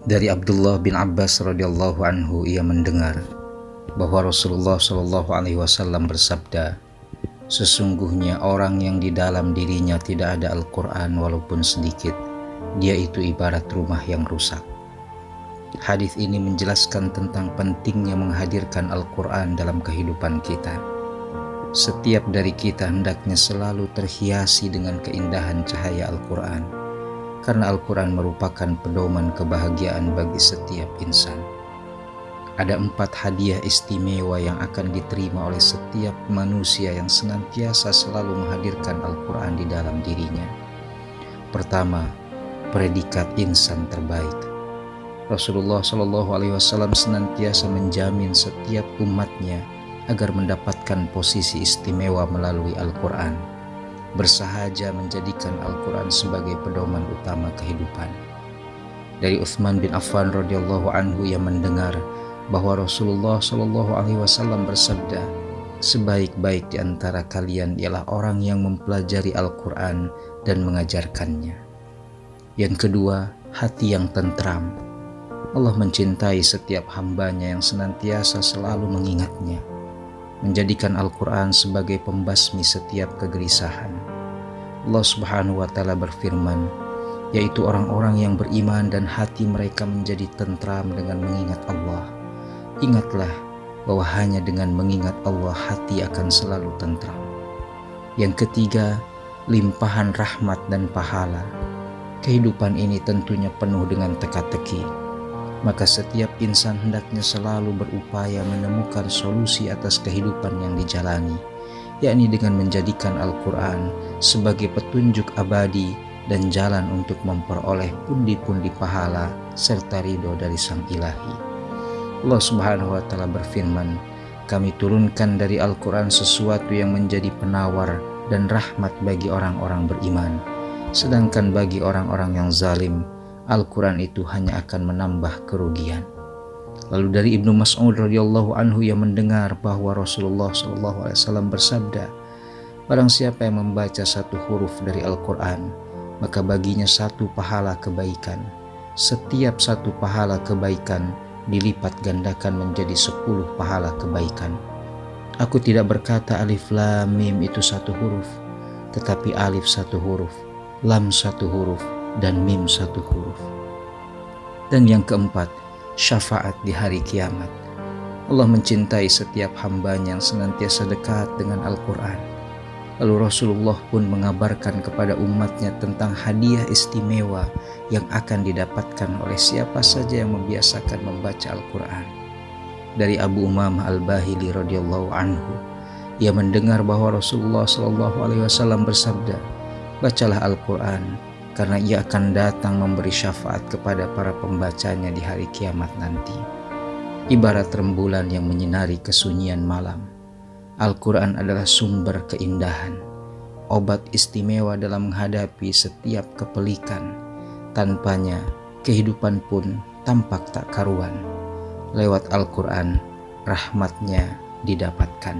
Dari Abdullah bin Abbas radhiyallahu anhu, ia mendengar bahwa Rasulullah shallallahu alaihi wasallam bersabda, "Sesungguhnya orang yang di dalam dirinya tidak ada Al-Quran walaupun sedikit, dia itu ibarat rumah yang rusak." Hadis ini menjelaskan tentang pentingnya menghadirkan Al-Quran dalam kehidupan kita. Setiap dari kita hendaknya selalu terhiasi dengan keindahan cahaya Al-Quran, karena Al-Quran merupakan pedoman kebahagiaan bagi setiap insan. Ada 4 hadiah istimewa yang akan diterima oleh setiap manusia yang senantiasa selalu menghadirkan Al-Quran di dalam dirinya. Pertama, predikat insan terbaik. Rasulullah Shallallahu Alaihi Wasallam senantiasa menjamin setiap umatnya agar mendapatkan posisi istimewa melalui Al-Quran, bersahaja menjadikan Al-Quran sebagai pedoman utama kehidupan. Dari Utsman bin Affan radhiyallahu anhu, yang mendengar bahwa Rasulullah Shallallahu Alaihi Wasallam bersabda, "Sebaik-baik di antara kalian ialah orang yang mempelajari Al-Quran dan mengajarkannya." Yang kedua, hati yang tentram. Allah mencintai setiap hambanya yang senantiasa selalu mengingatnya, menjadikan Al-Quran sebagai pembasmi setiap kegelisahan. Allah Subhanahu wa Ta'ala berfirman, yaitu orang-orang yang beriman dan hati mereka menjadi tentram dengan mengingat Allah. Ingatlah bahwa hanya dengan mengingat Allah hati akan selalu tentram. Yang ketiga, limpahan rahmat dan pahala. Kehidupan ini tentunya penuh dengan teka-teki, maka setiap insan hendaknya selalu berupaya menemukan solusi atas kehidupan yang dijalani, yakni dengan menjadikan Al-Quran sebagai petunjuk abadi dan jalan untuk memperoleh pundi-pundi pahala serta ridho dari Sang Ilahi. Allah Subhanahu wa Ta'ala berfirman, "Kami turunkan dari Al-Quran sesuatu yang menjadi penawar dan rahmat bagi orang-orang beriman, sedangkan bagi orang-orang yang zalim, Al-Quran itu hanya akan menambah kerugian." Lalu dari Ibnu Mas'ud radhiyallahu anhu, yang mendengar bahwa Rasulullah sallallahu alaihi wasallam bersabda, "Barang siapa yang membaca satu huruf dari Al-Quran, maka baginya satu pahala kebaikan. Setiap satu pahala kebaikan dilipat gandakan menjadi 10 pahala kebaikan. Aku tidak berkata alif lam mim itu satu huruf, tetapi alif satu huruf, lam satu huruf, dan mim satu huruf." Dan yang keempat, syafaat di hari kiamat. Allah mencintai setiap hambanya yang senantiasa dekat dengan Al-Quran. Lalu Rasulullah pun mengabarkan kepada umatnya tentang hadiah istimewa yang akan didapatkan oleh siapa saja yang membiasakan membaca Al-Quran. Dari Abu Umamah Al-Bahili radhiyallahu anhu, ia mendengar bahwa Rasulullah sallallahu alaihi wasallam bersabda, "Bacalah Al-Quran, karena ia akan datang memberi syafaat kepada para pembacanya di hari kiamat nanti." Ibarat rembulan yang menyinari kesunyian malam, Al-Quran adalah sumber keindahan, obat istimewa dalam menghadapi setiap kepelikan. Tanpanya, kehidupan pun tampak tak karuan. Lewat Al-Quran, rahmatnya didapatkan.